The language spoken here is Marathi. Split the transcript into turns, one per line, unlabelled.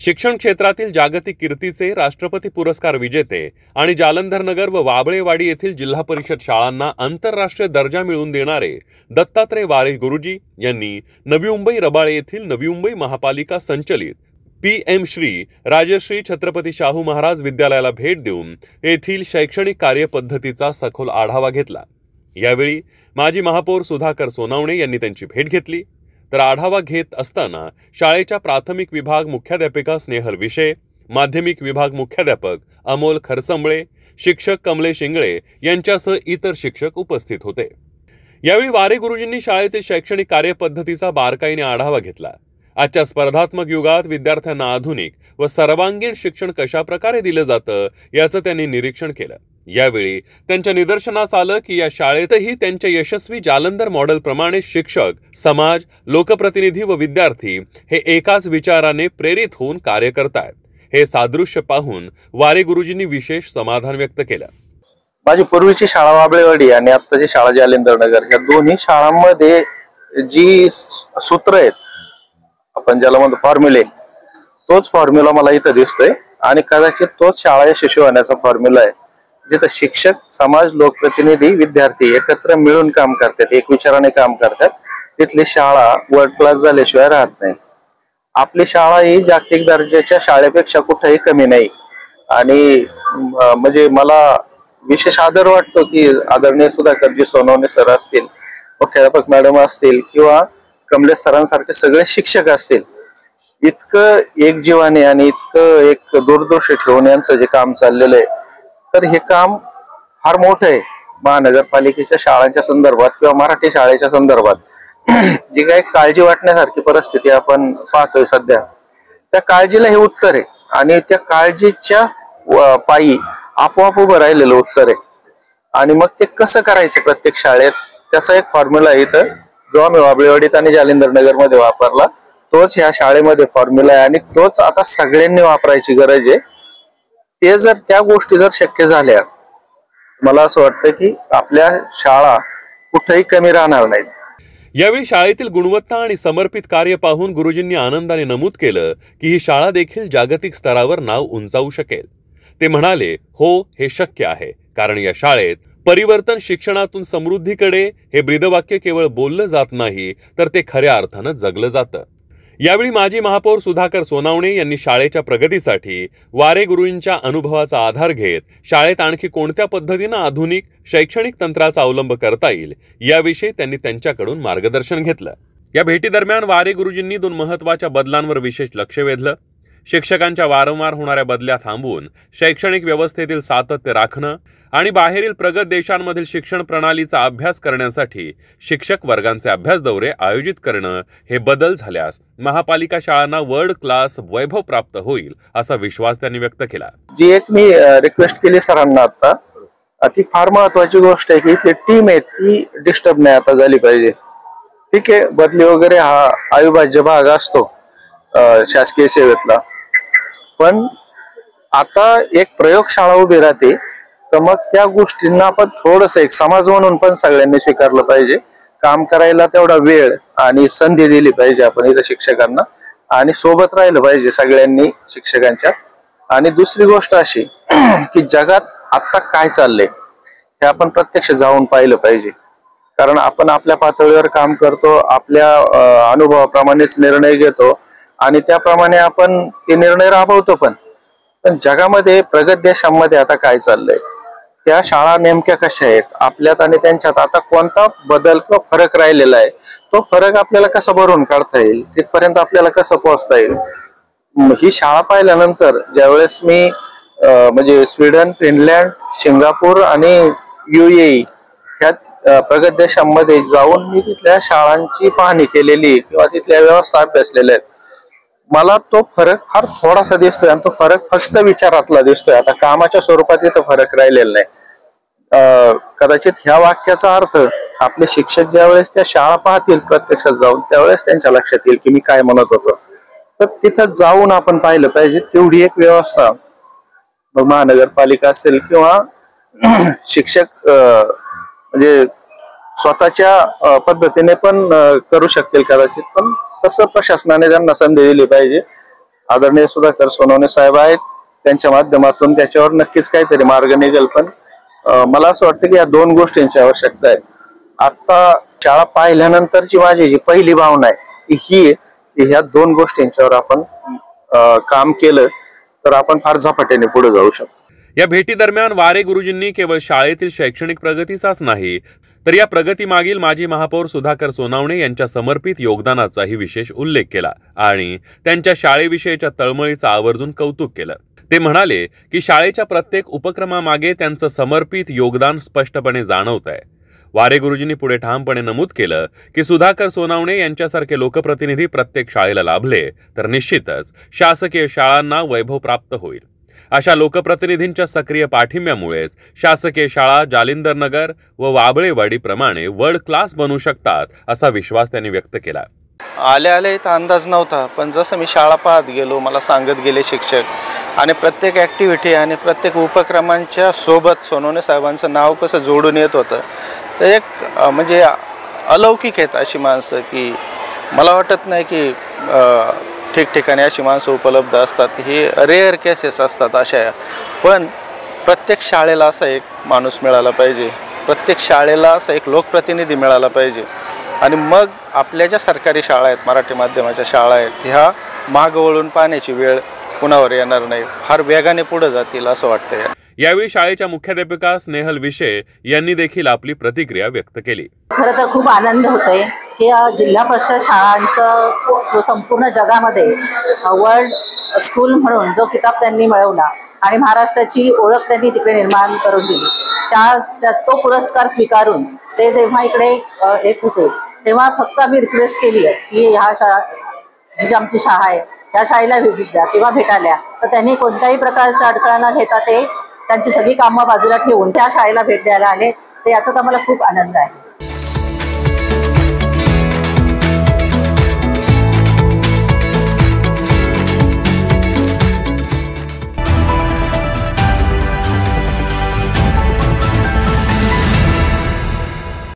शिक्षण क्षेत्रातील जागतिक कीर्तीचे राष्ट्रपती पुरस्कार विजेते आणि जालंधरनगर व वाबळेवाडी येथील जिल्हा परिषद शाळांना आंतरराष्ट्रीय दर्जा मिळवून देणारे दत्तात्रय वारे गुरुजी यांनी नवी मुंबई रबाळे येथील नवी मुंबई महापालिका संचलित PM श्री राजश्री छत्रपती शाहू महाराज विद्यालयाला भेट देऊन येथील शैक्षणिक कार्यपद्धतीचा सखोल आढावा घेतला। यावेळी माजी महापौर सुधाकर सोनावणे यांनी त्यांची भेट घेतली। तर आढावा घेत असताना शाळेच्या प्राथमिक विभाग मुख्याध्यापिका स्नेहल विषे, माध्यमिक विभाग मुख्याध्यापक अमोल खरसंबळे, शिक्षक कमलेश इंगळे यांच्यासह इतर शिक्षक उपस्थित होते। यावेळी वारे गुरुजींनी शाळेतील शैक्षणिक कार्यपद्धतीचा बारकाईने आढावा घेतला। आजच्या स्पर्धात्मक युगात विद्यार्थ्यांना आधुनिक व सर्वांगीण शिक्षण कशा प्रकारे दिलं जातं याचं त्यांनी निरीक्षण केलं। यावेळी त्यांच्या निदर्शनास आलं की या शाळेतही त्यांच्या यशस्वी जालंधर मॉडेल प्रमाणे शिक्षक, समाज, लोकप्रतिनिधी व विद्यार्थी हे एकाच विचाराने प्रेरित होऊन कार्य करतात। हे सादृश्य पाहून वारे गुरुजींनी विशेष समाधान व्यक्त केलं।
माझी पूर्वीची शाळा वाबळेवाडी आणि आत्ताची शाळा जालंधरनगर या दोन्ही शाळांमध्ये जी सूत्र आहेत, आपण ज्याला म्हणतो फॉर्म्युले, तोच फॉर्म्युला मला इथं दिसतोय आणि कदाचित तोच शाळा यशस्वी होण्याचा फॉर्म्युला आहे, जिथं शिक्षक, समाज, लोकप्रतिनिधी, विद्यार्थी एकत्र मिळून काम करतात, एक विचाराने काम करतात। तिथली शाळा वर्ल्ड क्लास झाल्याशिवाय राहत नाही। आपली शाळा ही जागतिक दर्जाच्या शाळेपेक्षा कुठेही कमी नाही आणि म्हणजे मला विशेष आदर वाटतो की आदरणीय सुधाकरजी सोनवणे सर असतील, मुख्याध्यापक मॅडम असतील किंवा कमलेश सरांसारखे सगळे शिक्षक असतील, इतकं एकजीवाने आणि इतकं एक दूरदृष्टी ठेवून यांचं जे काम चाललेलं आहे, तर हे काम फार मोठं आहे। महानगरपालिकेच्या शाळांच्या संदर्भात किंवा मराठी शाळेच्या संदर्भात जी काही काळजी वाटण्यासारखी परिस्थिती आपण पाहतोय सध्या, त्या काळजीला हे उत्तर आहे आणि त्या काळजीच्या पायी आपोआप उभं राहिलेलं उत्तर आहे। आणि मग ते कसं करायचं प्रत्येक शाळेत, त्याचा एक फॉर्म्युला आहे इथं, जो आम्ही वाबळेवाडीत आणि जालंधरनगर मध्ये वापरला, तोच ह्या शाळेमध्ये फॉर्म्युला आहे आणि तोच आता सगळ्यांनी वापरायची गरज आहे। ते जर त्या गोष्टी जर शक्य झाल्या, मला असं वाटतं की आपल्या शाळा कुठेही कमी राहणार नाहीत।
यावेळी शाळेतील गुणवत्ता आणि समर्पित कार्य पाहून गुरुजींनी आनंदाने नमूद केलं की ही शाळा देखील जागतिक स्तरावर नाव उंचावू शकेल। ते म्हणाले, हो, हे शक्य आहे, कारण या शाळेत परिवर्तन शिक्षणातून समृद्धीकडे हे ब्रीदवाक्य केवळ बोललं जात नाही, तर ते खऱ्या अर्थानं जगलं जातं। यावेळी माजी महापौर सुधाकर सोनावणे यांनी शाळेच्या प्रगतीसाठी वारे गुरुजींच्या अनुभवाचा आधार घेत शाळेत आणखी कोणत्या पद्धतीनं आधुनिक शैक्षणिक तंत्राचा अवलंब करता येईल याविषयी त्यांनी त्यांच्याकडून मार्गदर्शन घेतलं। या भेटीदरम्यान वारे गुरुजींनी 2 महत्त्वाच्या बदलांवर विशेष लक्ष वेधलं। शिक्षकांच्या वारंवार होणाऱ्या बदल्या थांबवून शैक्षणिक व्यवस्थेतील सातत्य राखणं आणि बाहेरील प्रगत देशांमधील शिक्षण प्रणालीचा अभ्यास करण्यासाठी शिक्षक वर्गांचे अभ्यास दौरे आयोजित करणं, हे बदल झाल्यास महापालिका शाळांना वर्ल्ड क्लास वैभव प्राप्त होईल असा विश्वास त्यांनी व्यक्त केला।
जी एक मी रिक्वेस्ट केली सरांना आता, ती फार महत्वाची गोष्ट आहे की इथली टीम आहे ती डिस्टर्ब नाही आता झाली पाहिजे। ठीक आहे, बदली वगैरे हा अविभाज्य भाग असतो शासकीय सेवेतला, पण आता एक प्रयोगशाळा उभी राहते, तर मग त्या गोष्टींना आपण थोडस एक समाज म्हणून पण सगळ्यांनी स्वीकारलं पाहिजे। काम करायला तेवढा वेळ आणि संधी दिली पाहिजे आपण इथं शिक्षकांना, आणि सोबत राहिलं पाहिजे सगळ्यांनी शिक्षकांच्या। आणि दुसरी गोष्ट अशी की जगात आता काय चाललंय हे आपण प्रत्यक्ष जाऊन पाहिलं पाहिजे, कारण आपण आपल्या पातळीवर काम करतो, आपल्या अनुभवाप्रमाणेच निर्णय घेतो आणि त्याप्रमाणे आपण ते निर्णय राबवतो, पण जगामध्ये प्रगत देशांमध्ये आता काय चाललंय, त्या शाळा नेमक्या कशा आहेत, आपल्यात आणि त्यांच्यात आता कोणता बदल किंवा फरक राहिलेला आहे, तो फरक आपल्याला कसा भरून काढता येईल, तिथपर्यंत आपल्याला कसं पोहोचता येईल। ही शाळा पाहिल्यानंतर ज्यावेळेस मी म्हणजे स्वीडन, फिनलँड, सिंगापूर आणि UAE ह्या प्रगत देशांमध्ये जाऊन मी तिथल्या शाळांची पाहणी केलेली किंवा तिथल्या व्यवस्था अभ्यासलेल्या आहेत, मला तो फरक फार थोडासा दिसतोय आणि तो फरक फक्त विचारातला दिसतोय। आता कामाच्या स्वरूपात इथं फरक राहिलेला नाही। कदाचित ह्या वाक्याचा अर्थ आपले शिक्षक ज्यावेळेस त्या शाळा पाहतील प्रत्यक्षात जाऊन, त्यावेळेस त्यांच्या लक्षात येईल की मी काय म्हणत होतो। तर तिथं जाऊन आपण पाहिलं पाहिजे, तेवढी एक व्यवस्था मग महानगरपालिका असेल किंवा शिक्षक म्हणजे स्वतःच्या पद्धतीने पण करू शकतील कदाचित, पण तसं प्रशासनाने त्यांना संधी दिली पाहिजे। आदरणीय सुधाकर सोनवणे साहेब आहेत, त्यांच्या माध्यमातून त्याच्यावर नक्कीच काहीतरी मार्ग निघेल. पण मला असं वाटतं की या दोन गोष्टींची आवश्यकता आहे. आता शाळा पाहिल्यानंतरची माझी जी पहिली भावना आहे ही की ह्या दोन गोष्टींच्यावर आपण काम केलं तर आपण फार झपाट्याने पुढे जाऊ शकतो.
या भेटी दरम्यान वारे गुरुजींनी केवळ शाळेतील शैक्षणिक प्रगतीचाच नाही तर या प्रगतीमागील माजी महापौर सुधाकर सोनवणे यांच्या समर्पित योगदानाचाही विशेष उल्लेख केला आणि त्यांच्या शाळेविषयीच्या तळमळीचं आवर्जून कौतुक केलं. ते म्हणाले की शाळेच्या प्रत्येक उपक्रमामागे त्यांचं समर्पित योगदान स्पष्टपणे जाणवत आहे. वारे गुरुजींनी पुढे ठामपणे नमूद केलं की सुधाकर सोनवणे यांच्यासारखे लोकप्रतिनिधी प्रत्येक शाळेला लाभले तर निश्चितच शासकीय शाळांना वैभव प्राप्त होईल. अशा लोकप्रतिनिधींच्या सक्रिय पाठिंब्यामुळेच शासकीय शाळा जालिंदर नगर व वाबळेवाडी प्रमाणे वर्ल्ड क्लास बनू शकतात असा विश्वास त्यांनी व्यक्त केला.
आले तर अंदाज नव्हता, पण जसं मी शाळा पाहत गेलो, मला सांगत गेले शिक्षक आणि प्रत्येक ॲक्टिव्हिटी आणि प्रत्येक उपक्रमांच्या सोबत सोनवणे साहेबांचं नाव कसं जोडून येत होतं. तर एक म्हणजे अलौकिक आहेत अशी माणसं की मला वाटत नाही की ठिकठिकाणी अशी माणसं उपलब्ध असतात. हे रेअर केसेस असतात अशा. पण प्रत्येक शाळेला असा एक माणूस मिळाला पाहिजे, प्रत्येक शाळेला असा एक लोकप्रतिनिधी मिळाला पाहिजे आणि मग आपल्या ज्या सरकारी शाळा आहेत, मराठी माध्यमाच्या शाळा आहेत, ह्या मागं वळून पाहण्याची वेळ कुणावर येणार नाही, फार वेगाने पुढे जातील असं वाटतंय.
यावेळी शाळेच्या मुख्याध्यापिका स्नेहल विशे यांनी देखील आपली प्रतिक्रिया व्यक्त केली.
खरं तर खूप आनंद होतोय की जिल्हा परिषद शाळांचं संपूर्ण जगामध्ये वर्ल्ड स्कूल म्हणून जो किताब त्यांनी मिळवला आणि महाराष्ट्राची ओळख त्यांनी तिकडे निर्माण करून दिली, तो पुरस्कार स्वीकारून ते जेव्हा इकडे येत होते तेव्हा फक्त आम्ही रिक्वेस्ट केली आहे की ह्या शाळा जी आमची शाळा आहे त्या शाळेला व्हिजिट द्या किंवा भेटायला. तर त्यांनी कोणत्याही प्रकारच्या अडथळा न घेता ते त्यांची सगळी कामं बाजूला ठेवून त्या शाळेला भेट द्यायला आले. तर याचा तर मला खूप आनंद आहे.